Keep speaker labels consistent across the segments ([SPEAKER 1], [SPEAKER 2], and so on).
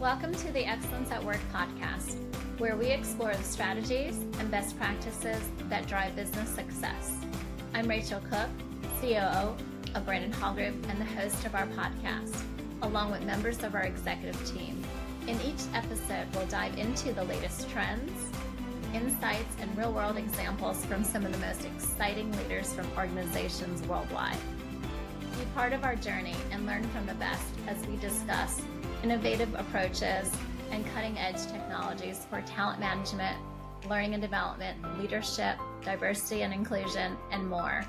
[SPEAKER 1] Welcome to the Excellence at Work podcast, where we explore the strategies and best practices that drive business success. I'm Rachel Cooke, COO of Brandon Hall Group and the host of our podcast, along with members of our executive team. In each episode, we'll dive into the latest trends, insights, and real-world examples from some of the most exciting leaders from organizations worldwide. Be part of our journey and learn from the best as we discuss innovative approaches and cutting-edge technologies for talent management, learning and development, leadership, diversity and inclusion, and more.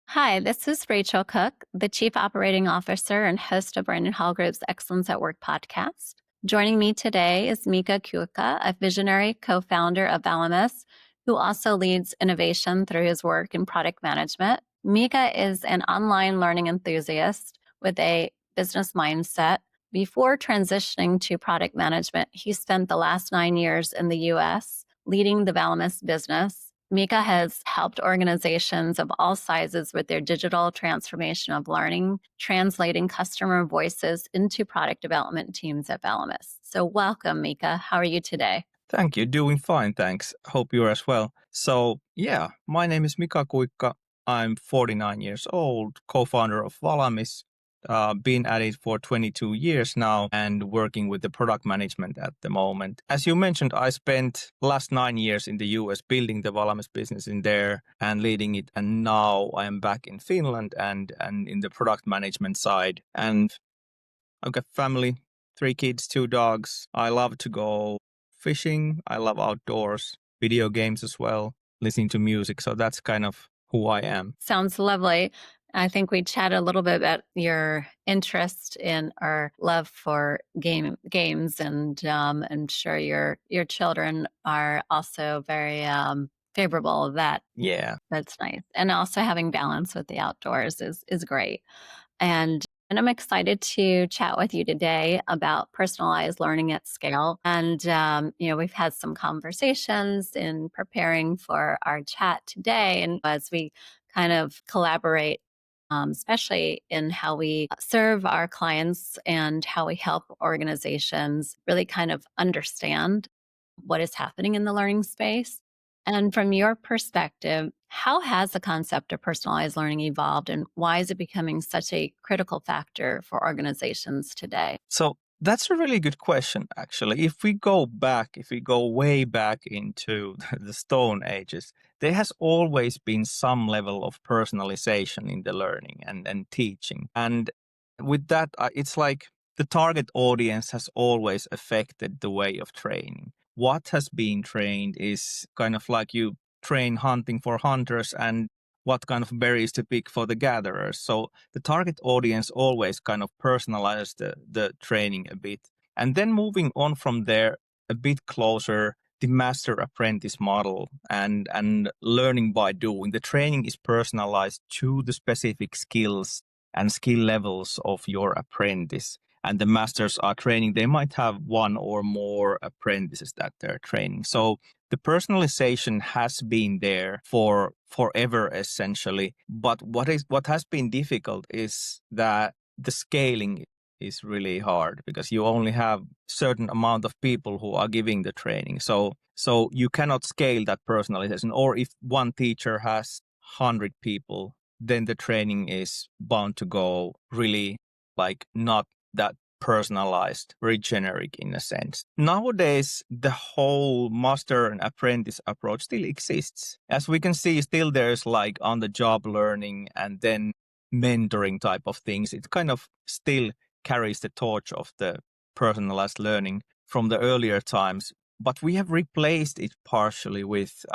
[SPEAKER 1] Hi, this is Rachel Cooke, the Chief Operating Officer and host of Brandon Hall Group's Excellence at Work podcast. Joining me today is Mika, a visionary co-founder of Valamis, who also leads innovation through his work in product management. Mika is an online learning enthusiast with a business mindset. Before transitioning to product management, he spent the last 9 years in the U.S. leading the Valamis business. Mika has helped organizations of all sizes with their digital transformation of learning, translating customer voices into product development teams at Valamis. So welcome, Mika. How are you today?
[SPEAKER 2] Thank you. Doing fine, thanks. Hope you're as well. So, my name is Mika Kuikka. I'm 49 years old, co-founder of Valamis. Been at it for 22 years now and working with the product management at the moment. As you mentioned, I spent last 9 years in the US building the Valamis business in there and leading it. And now I am back in Finland and in the product management side. And I've got family, 3 kids, 2 dogs. I love to go fishing. I love outdoors, video games as well, listening to music. So that's kind of who I am.
[SPEAKER 1] Sounds lovely. I think we chatted a little bit about your interest in or love for games, and I'm sure your children are also very favorable of that.
[SPEAKER 2] Yeah.
[SPEAKER 1] That's nice. And also having balance with the outdoors is great. And I'm excited to chat with you today about personalized learning at scale. And, we've had some conversations in preparing for our chat today. And as we kind of collaborate, especially in how we serve our clients and how we help organizations really kind of understand what is happening in the learning space. And from your perspective, how has the concept of personalized learning evolved and why is it becoming such a critical factor for organizations today?
[SPEAKER 2] So that's a really good question, actually. If we go way back into the Stone Ages, there has always been some level of personalization in the learning and teaching. And with that, it's like the target audience has always affected the way of training. What has been trained is kind of like you train hunting for hunters and what kind of berries to pick for the gatherers. So the target audience always kind of personalizes the training a bit. And then moving on from there a bit closer, the master apprentice model and learning by doing. The training is personalized to the specific skills and skill levels of your apprentice. And the masters are training, they might have one or more apprentices that they're training. So the personalization has been there for forever, essentially. But what has been difficult is that the scaling is really hard because you only have certain amount of people who are giving the training. So you cannot scale that personalization. Or if one teacher has 100 people, then the training is bound to go really like not that personalized, very generic in a sense. Nowadays, the whole master and apprentice approach still exists. As we can see, still there's like on-the-job learning and then mentoring type of things. It kind of still carries the torch of the personalized learning from the earlier times, but we have replaced it partially with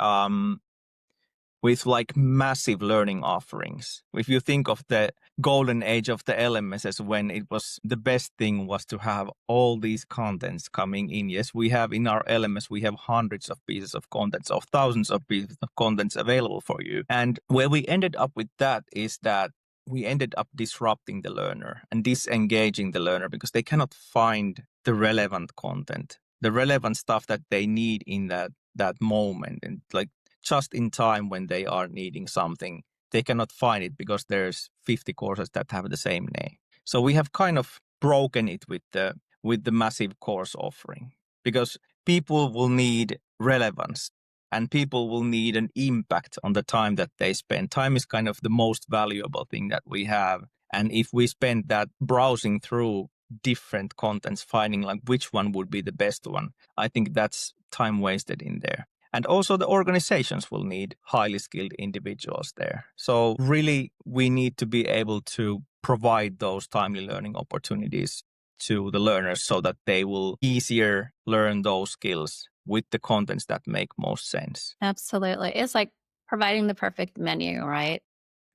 [SPEAKER 2] like massive learning offerings. If you think of the golden age of the LMSs, when it was the best thing was to have all these contents coming in. Yes, we have in our LMS, we have hundreds of pieces of contents, of thousands of pieces of contents available for you. And where we ended up with that is that we ended up disrupting the learner and disengaging the learner because they cannot find the relevant content, the relevant stuff that they need in that moment. And like just in time when they are needing something they cannot find it because there's 50 courses that have the same name. So we have kind of broken it with the massive course offering, because people will need relevance and people will need an impact on the time that they spend. Time is kind of the most valuable thing that we have. And if we spend that browsing through different contents, finding like which one would be the best one, I think that's time wasted in there. And also the organizations will need highly skilled individuals there. So really, we need to be able to provide those timely learning opportunities to the learners so that they will easier learn those skills with the contents that make most sense.
[SPEAKER 1] Absolutely. It's like providing the perfect menu, right?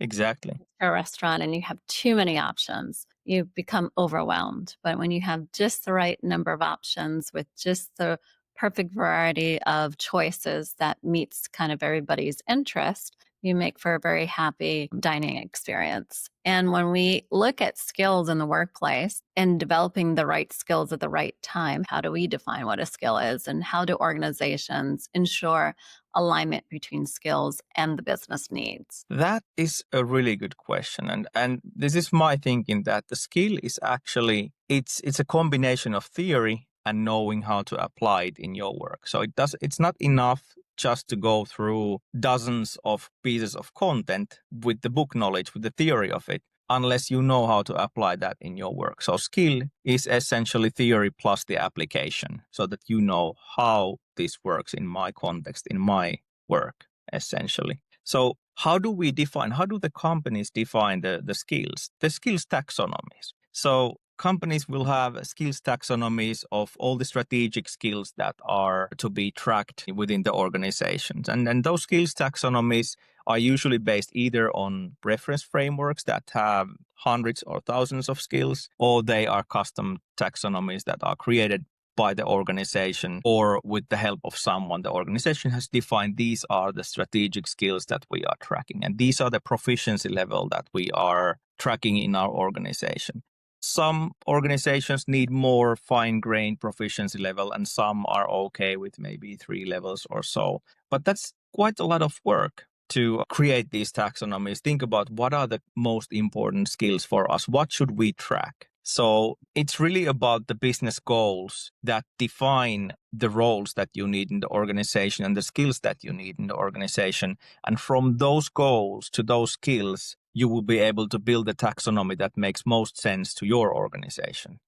[SPEAKER 2] Exactly.
[SPEAKER 1] A restaurant and you have too many options, you become overwhelmed. But when you have just the right number of options with just the perfect variety of choices that meets kind of everybody's interest, you make for a very happy dining experience. And when we look at skills in the workplace and developing the right skills at the right time, how do we define what a skill is? And how do organizations ensure alignment between skills and the business needs?
[SPEAKER 2] That is a really good question. And this is my thinking that the skill is actually it's a combination of theory and knowing how to apply it in your work. So it's not enough just to go through dozens of pieces of content with the book knowledge, with the theory of it, unless you know how to apply that in your work. So skill is essentially theory plus the application, so that you know how this works in my context, in my work, essentially. So how do the companies define the skills? The skills taxonomies. So companies will have skills taxonomies of all the strategic skills that are to be tracked within the organizations. And then those skills taxonomies are usually based either on reference frameworks that have hundreds or thousands of skills, or they are custom taxonomies that are created by the organization or with the help of someone. The organization has defined these are the strategic skills that we are tracking, and these are the proficiency level that we are tracking in our organization. Some organizations need more fine-grained proficiency level, and some are okay with maybe 3 levels or so. But that's quite a lot of work to create these taxonomies. Think about what are the most important skills for us. What should we track? So it's really about the business goals that define the roles that you need in the organization and the skills that you need in the organization. And from those goals to those skills, you will be able to build a taxonomy that makes most sense to your organization.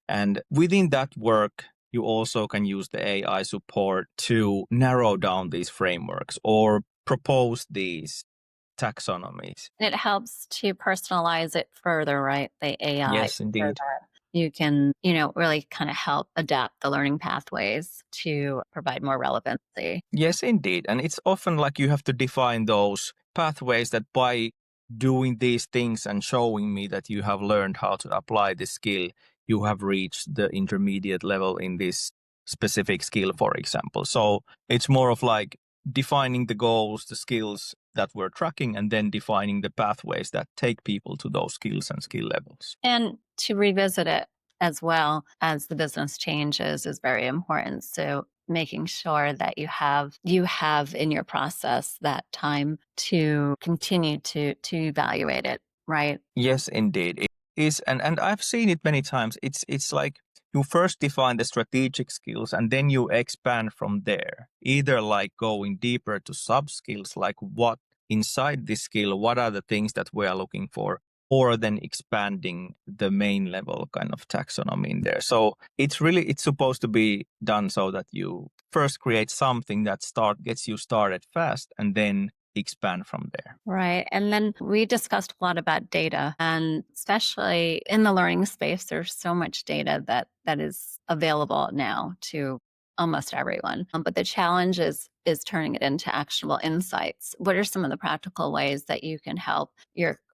[SPEAKER 2] And within that work, you also can use the AI support to narrow down these frameworks or propose these taxonomies.
[SPEAKER 1] It helps to personalize it further, right? The AI
[SPEAKER 2] Yes, indeed.
[SPEAKER 1] further. You can, really kind of help adapt the learning pathways to provide more relevancy.
[SPEAKER 2] Yes, indeed. And it's often like you have to define those pathways that by doing these things and showing me that you have learned how to apply this skill, you have reached the intermediate level in this specific skill, for example. So it's more of like defining the goals, the skills that we're tracking, and then defining the pathways that take people to those skills and skill levels.
[SPEAKER 1] And to revisit it as well as the business changes is very important. So making sure that you have in your process that time to continue to evaluate it, right?
[SPEAKER 2] Yes, indeed. It is, and I've seen it many times. It's like you first define the strategic skills and then you expand from there. Either like going deeper to sub skills, like what inside this skill, what are the things that we are looking for, or then expanding the main level kind of taxonomy in there. So it's supposed to be done so that you first create something that gets you started fast and then expand from there.
[SPEAKER 1] Right. And then we discussed a lot about data, and especially in the learning space, there's so much data that is available now to almost everyone. But the challenge is turning it into actionable insights. What are some of the practical ways that you can help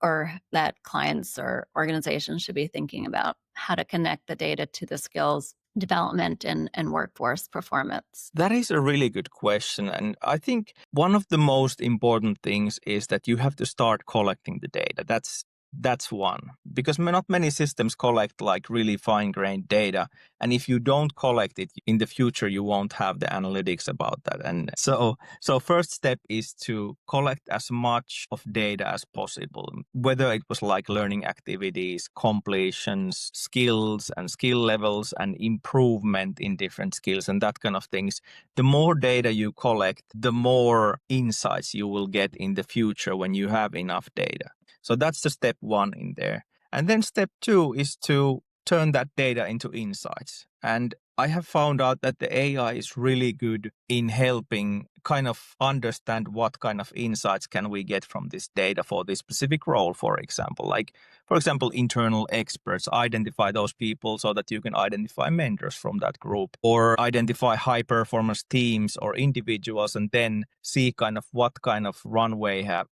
[SPEAKER 1] or that clients or organizations should be thinking about how to connect the data to the skills development and workforce performance?
[SPEAKER 2] That is a really good question. And I think one of the most important things is that you have to start collecting the data. That's That's one, because not many systems collect like really fine-grained data, and if you don't collect it in the future, you won't have the analytics about that. And so first step is to collect as much of data as possible, whether it was like learning activities, completions, skills and skill levels, and improvement in different skills and that kind of things. The more data you collect, the more insights you will get in the future when you have enough data. So that's the step one in there. And then step two is to turn that data into insights. And I have found out that the AI is really good in helping kind of understand what kind of insights can we get from this data for this specific role, for example. Like, for example, internal experts, identify those people so that you can identify mentors from that group, or identify high performance teams or individuals and then see kind of what kind of runway have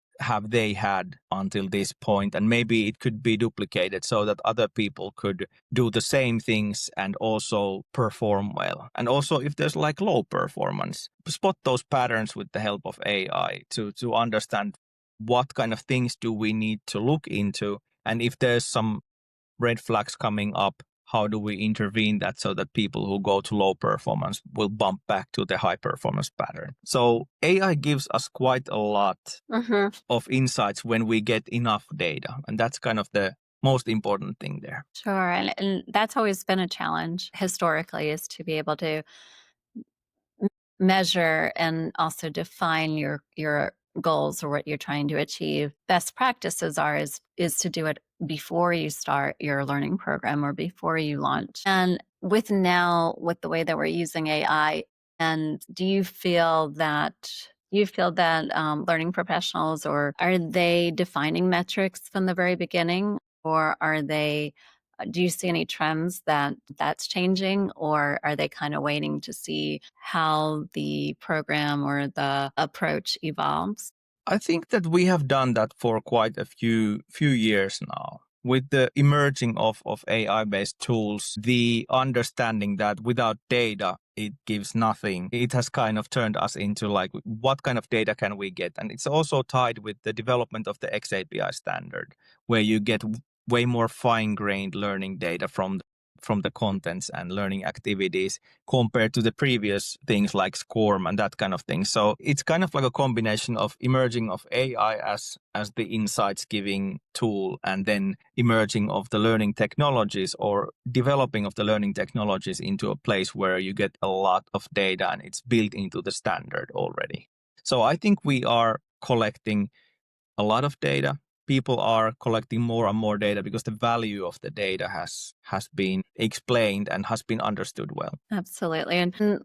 [SPEAKER 2] they had until this point, and maybe it could be duplicated so that other people could do the same things and also perform well. And also if there's like low performance, spot those patterns with the help of AI to understand what kind of things do we need to look into, and if there's some red flags coming up, how do we intervene that so that people who go to low performance will bump back to the high performance pattern. So AI gives us quite a lot of insights when we get enough data. And that's kind of the most important thing there.
[SPEAKER 1] Sure. And that's always been a challenge historically, is to be able to measure and also define your goals or what you're trying to achieve. Best practices is to do it before you start your learning program or before you launch. And with the way that we're using AI, and do you feel that learning professionals, or are they defining metrics from the very beginning, or are they do you see any trends that's changing, or are they kind of waiting to see how the program or the approach evolves?
[SPEAKER 2] I think that we have done that for quite a few years now. With the emerging of AI-based tools, the understanding that without data, it gives nothing. It has kind of turned us into like, what kind of data can we get? And it's also tied with the development of the XAPI standard, where you get way more fine-grained learning data from the contents and learning activities compared to the previous things like SCORM and that kind of thing. So it's kind of like a combination of emerging of AI as the insights giving tool, and then emerging of the learning technologies or developing of the learning technologies into a place where you get a lot of data and it's built into the standard already. So I think we are collecting a lot of data. People are collecting more and more data because the value of the data has been explained and has been understood well.
[SPEAKER 1] Absolutely. And,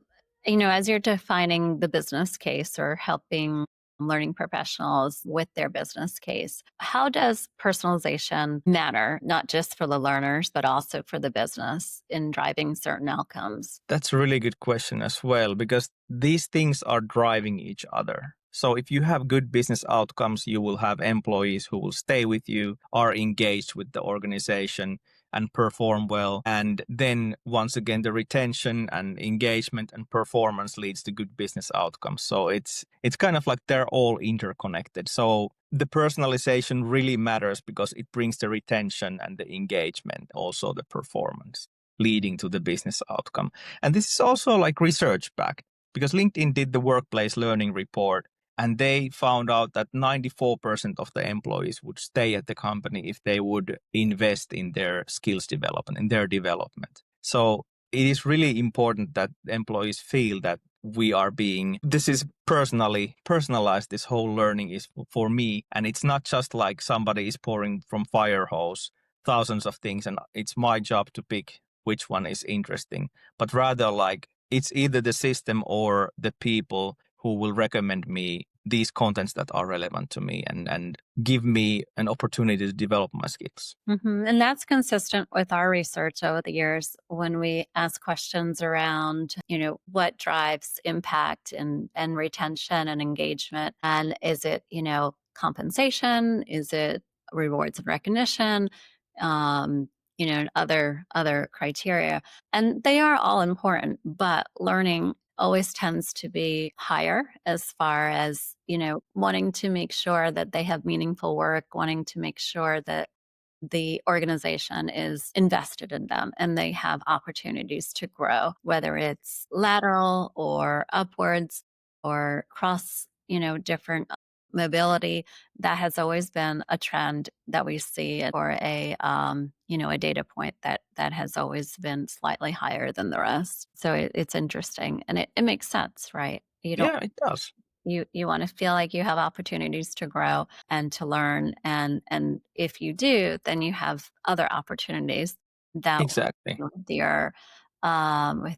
[SPEAKER 1] as you're defining the business case or helping learning professionals with their business case, how does personalization matter, not just for the learners, but also for the business in driving certain outcomes?
[SPEAKER 2] That's a really good question as well, because these things are driving each other. So if you have good business outcomes, you will have employees who will stay with you, are engaged with the organization and perform well. And then once again, the retention and engagement and performance leads to good business outcomes. So it's kind of like they're all interconnected. So the personalization really matters because it brings the retention and the engagement, also the performance, leading to the business outcome. And this is also like research backed, because LinkedIn did the workplace learning report, and they found out that 94% of the employees would stay at the company if they would invest in their skills development, in their development. So it is really important that employees feel that this is personalized. This whole learning is for me. And it's not just like somebody is pouring from fire hose thousands of things and it's my job to pick which one is interesting, but rather like it's either the system or the people who will recommend me these contents that are relevant to me and give me an opportunity to develop my skills.
[SPEAKER 1] And that's consistent with our research over the years when we ask questions around, what drives impact and retention and engagement. And is it, compensation? Is it rewards and recognition? And other criteria. And they are all important, but learning always tends to be higher as far as, wanting to make sure that they have meaningful work, wanting to make sure that the organization is invested in them and they have opportunities to grow, whether it's lateral or upwards or cross, different mobility. That has always been a trend that we see, or a data point that has always been slightly higher than the rest. So it's interesting, and it makes sense, right? You don't
[SPEAKER 2] Yeah, it does.
[SPEAKER 1] you want to feel like you have opportunities to grow and to learn, and if you do, then you have other opportunities that
[SPEAKER 2] Exactly.
[SPEAKER 1] with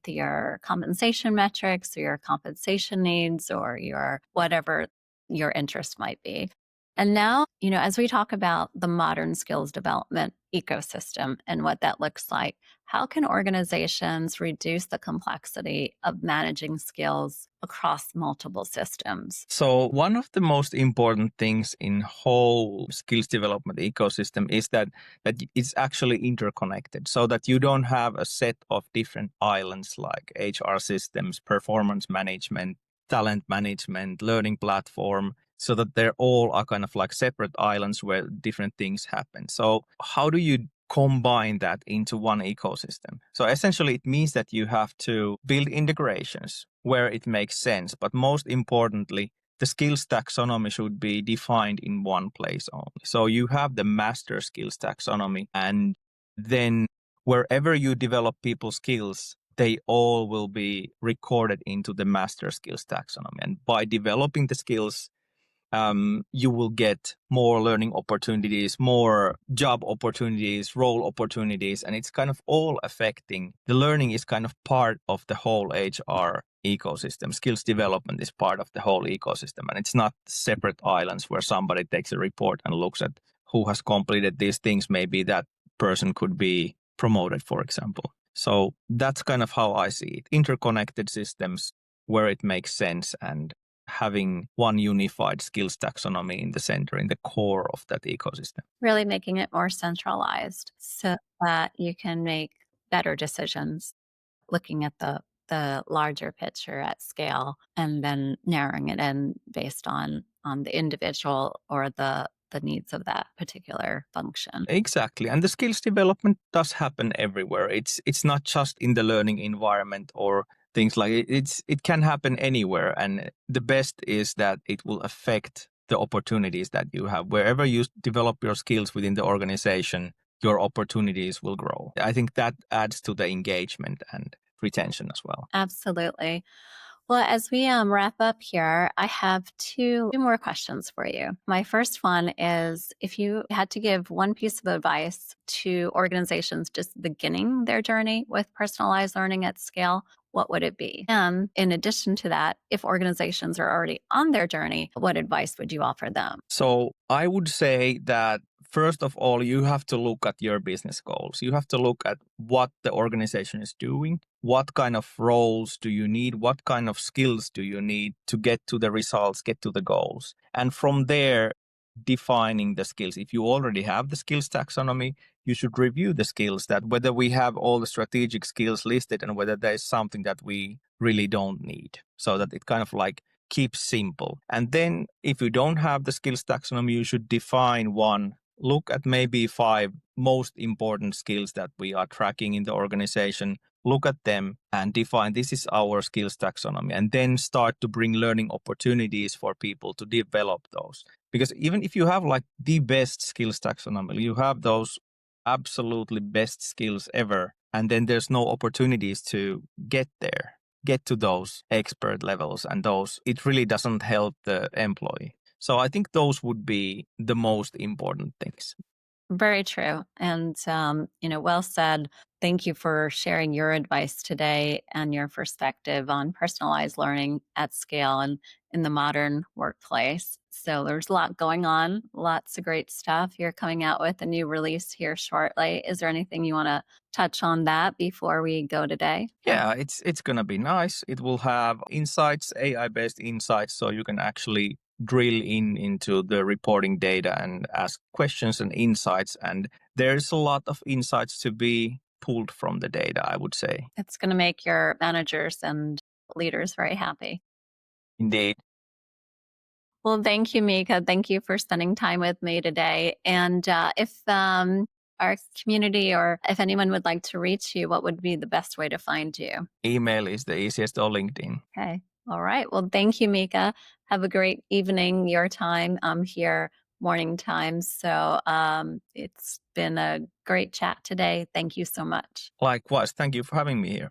[SPEAKER 1] your compensation metrics or your compensation needs or your whatever your interest might be. And now, as we talk about the modern skills development ecosystem and what that looks like, how can organizations reduce the complexity of managing skills across multiple systems?
[SPEAKER 2] So one of the most important things in whole skills development ecosystem is that it's actually interconnected, so that you don't have a set of different islands like HR systems, performance management, talent management, learning platform, so that they're all are kind of like separate islands where different things happen. So how do you combine that into one ecosystem? So essentially it means that you have to build integrations where it makes sense, but most importantly, the skills taxonomy should be defined in one place only. So you have the master skills taxonomy, and then wherever you develop people's skills, they all will be recorded into the master skills taxonomy. And by developing the skills, you will get more learning opportunities, more job opportunities, role opportunities, and it's kind of all affecting. The learning is kind of part of the whole HR ecosystem. Skills development is part of the whole ecosystem, and it's not separate islands where somebody takes a report and looks at who has completed these things. Maybe that person could be promoted, for example. So that's kind of how I see it. Interconnected systems where it makes sense, and having one unified skills taxonomy in the center, in the core of that ecosystem.
[SPEAKER 1] Really making it more centralized so that you can make better decisions, looking at the larger picture at scale and then narrowing it in based on the individual or the needs of that particular function.
[SPEAKER 2] Exactly. And the skills development does happen everywhere. It's not just in the learning environment or things like it. It can happen anywhere. And the best is that it will affect the opportunities that you have. Wherever you develop your skills within the organization, your opportunities will grow. I think that adds to the engagement and retention as well.
[SPEAKER 1] Absolutely. Well, as we wrap up here, I have two more questions for you. My first one is, if you had to give one piece of advice to organizations just beginning their journey with personalized learning at scale, what would it be? And in addition to that, if organizations are already on their journey, what advice would you offer them?
[SPEAKER 2] So I would say that first of all, you have to look at your business goals. You have to look at what the organization is doing. What kind of roles do you need? What kind of skills do you need to get to the results, get to the goals? And from there, defining the skills. If you already have the skills taxonomy, you should review the skills, that whether we have all the strategic skills listed and whether there's something that we really don't need, so that it kind of like keeps simple. And then if you don't have the skills taxonomy, you should define one. Look at maybe 5 most important skills that we are tracking in the organization. Look at them and define this is our skills taxonomy, and then start to bring learning opportunities for people to develop those. Because even if you have like the best skills taxonomy, you have those absolutely best skills ever, and then there's no opportunities to get there, get to those expert levels, and those, it really doesn't help the employee. So I think those would be the most important things.
[SPEAKER 1] Very true. And, well said. Thank you for sharing your advice today and your perspective on personalized learning at scale and in the modern workplace. So there's a lot going on, lots of great stuff. You're coming out with a new release here shortly. Is there anything you want to touch on that before we go today?
[SPEAKER 2] Yeah, it's gonna be nice. It will have insights, AI-based insights, so you can actually drill into the reporting data and ask questions and insights. And there's a lot of insights to be pulled from the data, I would say.
[SPEAKER 1] It's going to make your managers and leaders very happy.
[SPEAKER 2] Indeed.
[SPEAKER 1] Well, thank you, Mika. Thank you for spending time with me today. And if our community, or if anyone would like to reach you, what would be the best way to find you?
[SPEAKER 2] Email is the easiest, or LinkedIn.
[SPEAKER 1] Okay. All right. Well, thank you, Mika. Have a great evening, your time. I'm here morning time. So it's been a great chat today. Thank you so much.
[SPEAKER 2] Likewise, thank you for having me here.